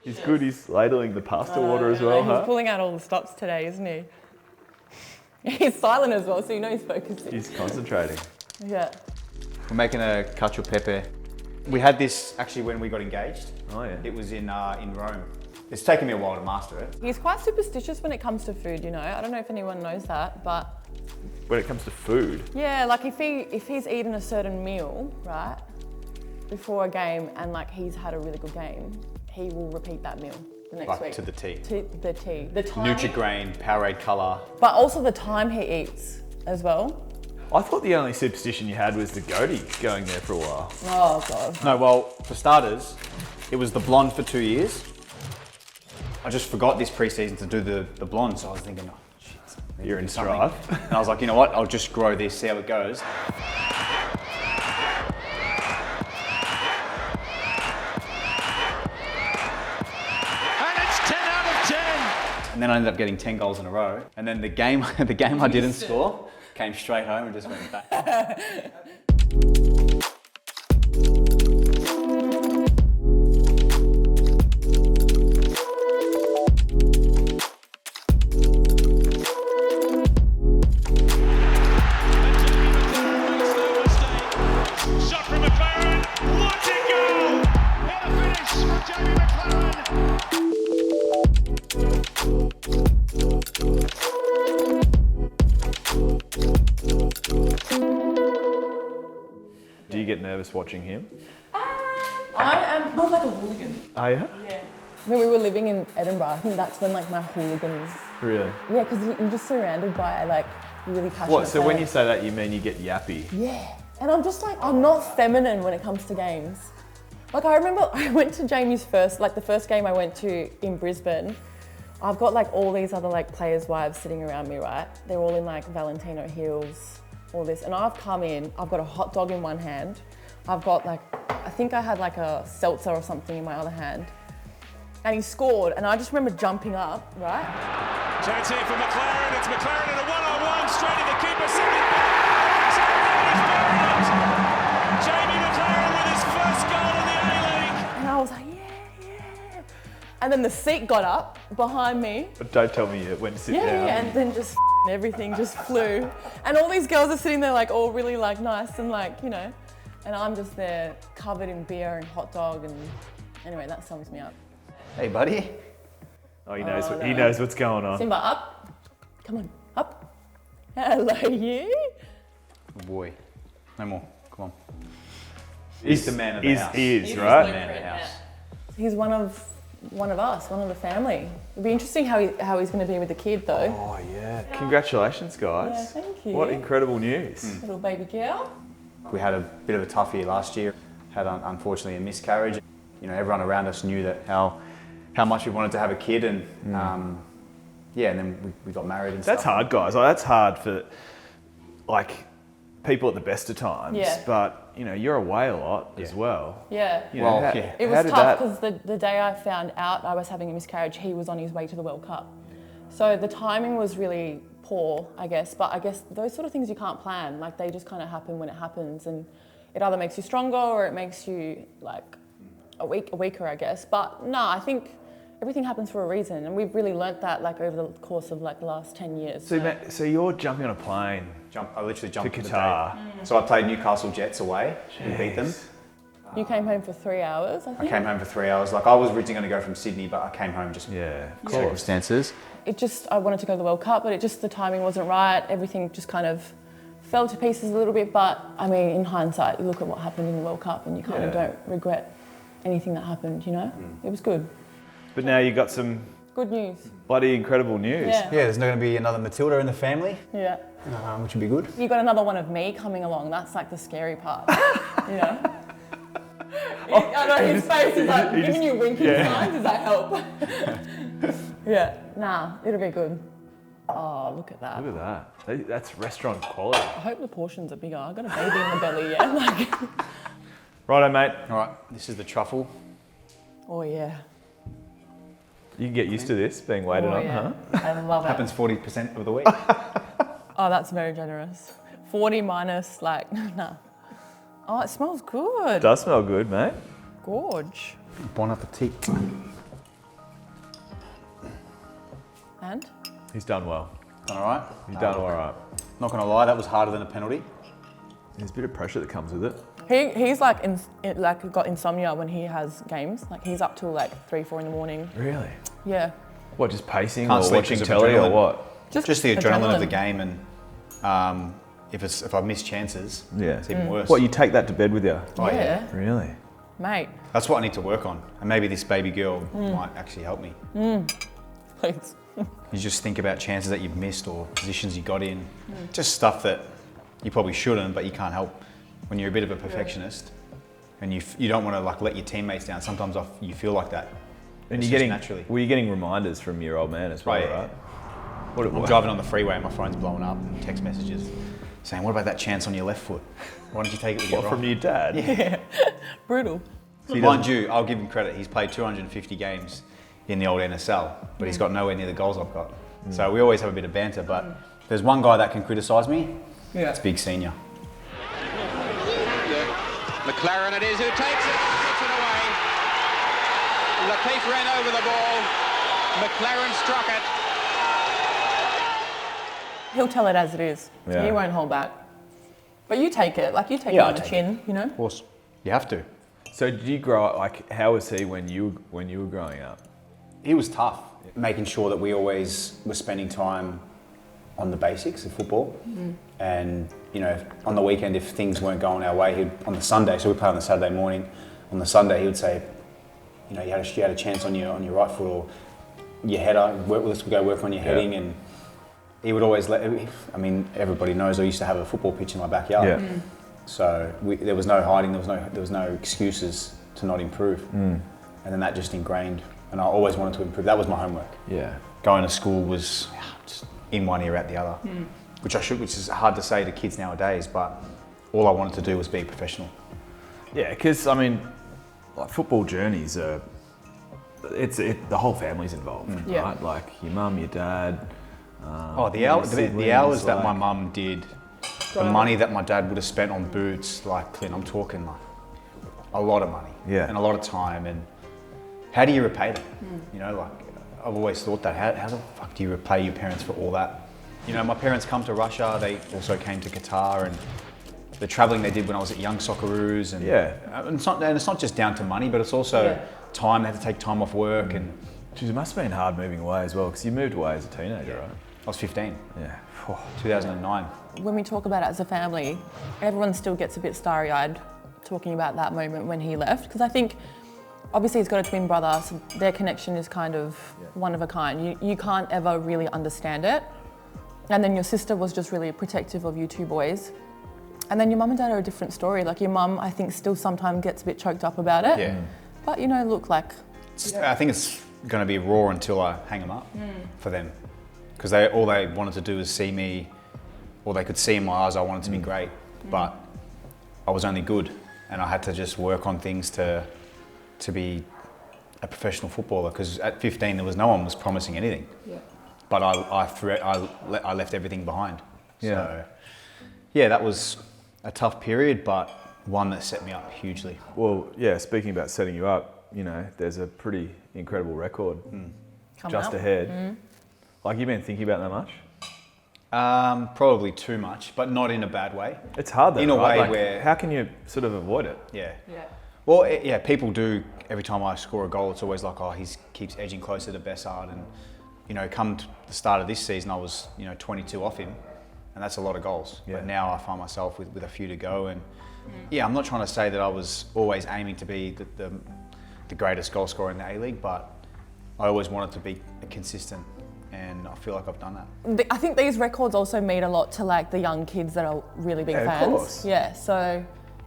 He's good. He's ladling the pasta water as well, He's pulling out all the stops today, isn't he? He's silent as well, so you know he's focusing. He's concentrating. Yeah. We're making a 𝐏𝐫𝐞𝐩𝐚𝐫𝐞 𝐓𝐨. We had this actually when we got engaged. Oh yeah. It was in Rome. It's taken me a while to master it. He's quite superstitious when it comes to food, you know. I don't know if anyone knows that, but When it comes to food. yeah, like if he's eaten a certain meal, right, before a game and like he's had a really good game, he will repeat that meal the next week. To the T. To the T. The time. Nutri-Grain, Powerade colour. But also the time he eats as well. I thought the only superstition you had was the goatee going there for a while. Oh God. No, well, for starters, it was the blonde for 2 years. I just forgot this pre-season to do the blonde, so I was thinking, oh, shit. You're in something. strife. And I was like, you know what? I'll just grow this, see how it goes. And then I ended up getting 10 goals in a row. And then the game I didn't score, came straight home and just went back. Shot from Maclaren. What a goal! What a finish from Jamie Maclaren. Do you get nervous watching him? I am more like a hooligan. Oh yeah? Yeah. When we were living in Edinburgh, I think that's when like my hooligans. Really? Yeah, because you're just surrounded by like really passionate What? So when you players. say that, you mean you get yappy? Yeah. And I'm just like, I'm not feminine when it comes to games. Like I remember I went to Jamie's the first game I went to in Brisbane. I've got like all these other like players' wives sitting around me, right? They're all in like Valentino heels, all this. And I've come in, I've got a hot dog in one hand. I've got like, I think I had like a seltzer or something in my other hand. And he scored, and I just remember jumping up, right? Chance here for Maclaren. It's Maclaren in a one-on-one, straight to the keeper. Jamie Maclaren with his first goal in the A-League. And I was like, yeah. And then the seat got up behind me. But don't tell me you went to sit down. Yeah, and then just everything just flew. And all these girls are sitting there like all really like nice and like, you know, and I'm just there covered in beer and hot dog and anyway, that sums me up. Hey, buddy. Oh, he knows. He knows what's going on. Simba, up. Come on, up. Hello, you. Oh boy. No more. Come on. He's the man of the house. He is, He's right? the Man of the house. He's one of us, one of the family. It'll be interesting how he's going to be with the kid though. Oh yeah. Congratulations, guys. Yeah, thank you. What incredible news. Little baby girl. We had a bit of a tough year last year. Had unfortunately a miscarriage. You know, everyone around us knew that how much we wanted to have a kid, and yeah, and then we got married and That's stuff. hard, guys. Like, that's hard for like people at the best of times. Yeah. But you know, you're away a lot as well. Yeah. You know, Well, how- yeah. It how was did tough that- because the day I found out I was having a miscarriage, he was on his way to the World Cup. So the timing was really poor, I guess. But I guess those sort of things you can't plan. Like they just kind of happen when it happens, and it either makes you stronger or it makes you like weaker, I guess. But no, I think everything happens for a reason, and we've really learnt that like over the course of like the last 10 years. So you're jumping on a plane. I literally jumped To the Qatar. day. So I played Newcastle Jets away and beat them. You came home for 3 hours, I I think. came home for 3 hours. Like I was originally going to go from Sydney, but I came home just Yeah, of course. circumstances. I wanted to go to the World Cup, but the timing wasn't right. Everything just kind of fell to pieces a little bit. But I mean, in hindsight, you look at what happened in the World Cup and you kind of don't regret anything that happened, you know? It was good. But now you got some Good news. bloody incredible news. Yeah. Yeah, there's not going to be another Matilda in the family, Yeah. which would be good. You got another one of me coming along. That's like the scary part, you know? I know his face is like giving you winking signs. Does that help? Yeah. Nah, it'll be good. Oh, look at that. Look at that. That's restaurant quality. I hope the portions are bigger. I got a baby in the belly, yeah. Like, Righto, mate. All right, this is the truffle. oh yeah. You can get used to this being waited Oh on, yeah. huh? I love it. Happens 40% of the week. Oh, that's very generous. 40 minus like, nah. Oh, it smells good. Does smell good, mate. Gorge. Bon appetit. hand? He's done well. Done all right? He's done all right. Not going to lie, that was harder than a penalty. There's a bit of pressure that comes with it. He's like got insomnia when he has games. Like he's up till like 3, 4 in the morning. Really? Yeah. What, just pacing Can't or sleep watching because of telly or adrenaline. what? Just the adrenaline of the game, and if I miss chances, Yeah. it's even worse. What, you take that to bed with you? Oh, yeah. Really? Mate. That's what I need to work on, and maybe this baby girl might actually help me. Please. You just think about chances that you've missed or positions you got in, just stuff that you probably shouldn't, but you can't help. When you're a bit of a perfectionist, and you don't want to like let your teammates down. Sometimes you feel like that. And It's you're just getting, naturally. were you getting reminders from your old man as well, Oh, yeah. right? What, I'm driving on the freeway and my phone's blowing up, and text messages saying, "What about that chance on your left foot? Why don't you take it with your What, right?" from your dad? Yeah. Brutal. Mind you, I'll give him credit. He's played 250 games in the old NSL, but he's got nowhere near the goals I've got. So we always have a bit of banter, but there's one guy that can criticise me. Yeah. That's Big Senior. Maclaren it is who takes it, puts it away. Lakeith ran over the ball. Maclaren struck it. He'll tell it as it is. Yeah. He won't hold back. But you take it, like you take Yeah, it I on the take chin, you know? Of course, you have to. So did you grow up, like, how was he when you were growing up? He was tough, making sure that we always were spending time on the basics of football. And, you know, on the weekend, if things weren't going our way, on the Sunday, so we play on the Saturday morning, on the Sunday he would say, you know, you had a chance on your right foot or your header, let's go work on your heading. And he would always everybody knows I used to have a football pitch in my backyard. Yeah. So there was no hiding, there was no excuses to not improve. And then that just ingrained, and I always wanted to improve. That was my homework. Yeah. Going to school was just in one ear out the other, which is hard to say to kids nowadays, but all I wanted to do was be professional. Yeah, because, I mean, like, football journeys are, the whole family's involved, Yeah. right? Like, your mum, your dad. The hours that my mum did, the money that my dad would have spent on boots, like, Clint, I'm talking like a lot of money and a lot of time, and how do you repay them? You know, like, I've always thought that, how the fuck do you repay your parents for all that? You know, my parents come to Russia, they also came to Qatar, and the travelling they did when I was at Young Socceroos, and it's not just down to money, but it's also time. They had to take time off work, and Geez, it must have been hard moving away as well, because you moved away as a teenager, right? I was 15, Yeah. 2009. When we talk about it as a family, everyone still gets a bit starry-eyed talking about that moment when he left, because I think obviously he's got a twin brother, so their connection is kind of one of a kind. You can't ever really understand it. And then your sister was just really protective of you two boys. And then your mum and dad are a different story. Like, your mum, I think, still sometimes gets a bit choked up about it. Yeah. But, you know, look, like... I think it's going to be raw until I hang them up for them. Because all they wanted to do was see me, or they could see in my eyes I wanted to be great, but I was only good, and I had to just work on things to be a professional footballer, because at 15 no one was promising anything. Yeah. But I left everything behind. Yeah. So, yeah, that was a tough period, but one that set me up hugely. Well, yeah, speaking about setting you up, you know, there's a pretty incredible record Coming just up. ahead. Like, you've been thinking about that much? Probably too much, but not in a bad way. It's hard though, In a right? way Like, where- how can you sort of avoid it? Yeah. Yeah. Well, yeah, people do. Every time I score a goal, it's always like, oh, he keeps edging closer to Bessard. And, you know, come to the start of this season, I was, 22 off him. And that's a lot of goals. Yeah. But now I find myself with a few to go. And, yeah, I'm not trying to say that I was always aiming to be the greatest goal scorer in the A-League, but I always wanted to be consistent. And I feel like I've done that. I think these records also mean a lot to, like, the young kids that are really big Yeah, of fans. course. Yeah, so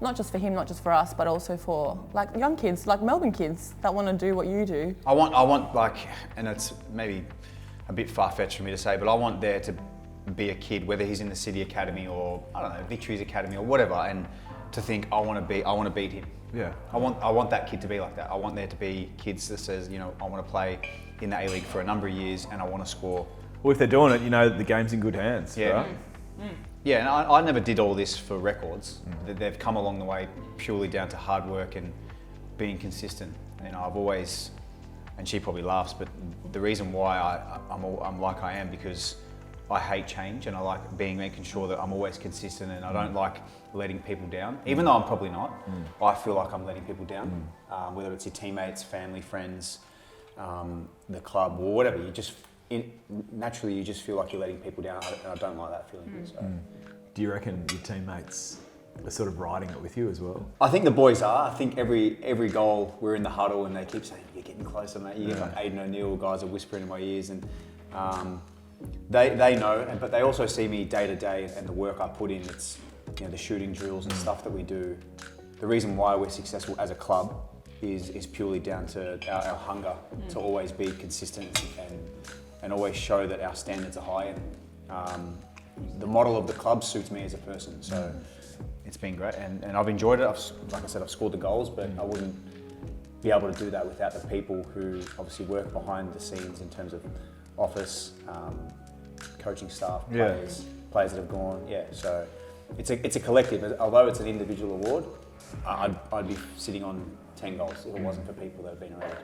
not just for him, not just for us, but also for, like, young kids, like Melbourne kids that want to do what you do. I want like, and it's maybe a bit far-fetched for me to say, but I want there to be a kid, whether he's in the City Academy or, I don't know, Victory's Academy or whatever, and to think, I want to beat him. Yeah. I want that kid to be like that. I want there to be kids that says, I want to play in the A-League for a number of years and I want to score. Well, if they're doing it, you know that the game's in good hands, Yeah. right? Yeah, and I never did all this for records. They've come along the way purely down to hard work and being consistent. I've always and she probably laughs, but the reason why I'm like I am because I hate change and I like making sure that I'm always consistent and I don't like letting people down. Even though I'm probably not, I feel like I'm letting people down. Whether it's your teammates, family, friends, the club or whatever, naturally you just feel like you're letting people down and I don't like that feeling. So. Do you reckon your teammates are sort of riding it with you as well? I think the boys are. I think every goal we're in the huddle and they keep saying, you're getting closer, mate. You get like Aidan O'Neill, guys are whispering in my ears and they know, but they also see me day to day and the work I put in. It's the shooting drills and stuff that we do. The reason why we're successful as a club is purely down to our hunger to always be consistent and always show that our standards are high. And the model of the club suits me as a person. So it's been great and I've enjoyed it. Like I said, I've scored the goals, but I wouldn't be able to do that without the people who obviously work behind the scenes in terms of office, coaching staff, players that have gone. Yeah, so it's a collective. Although it's an individual award, I'd be sitting on 10 goals if it wasn't for people that have been around.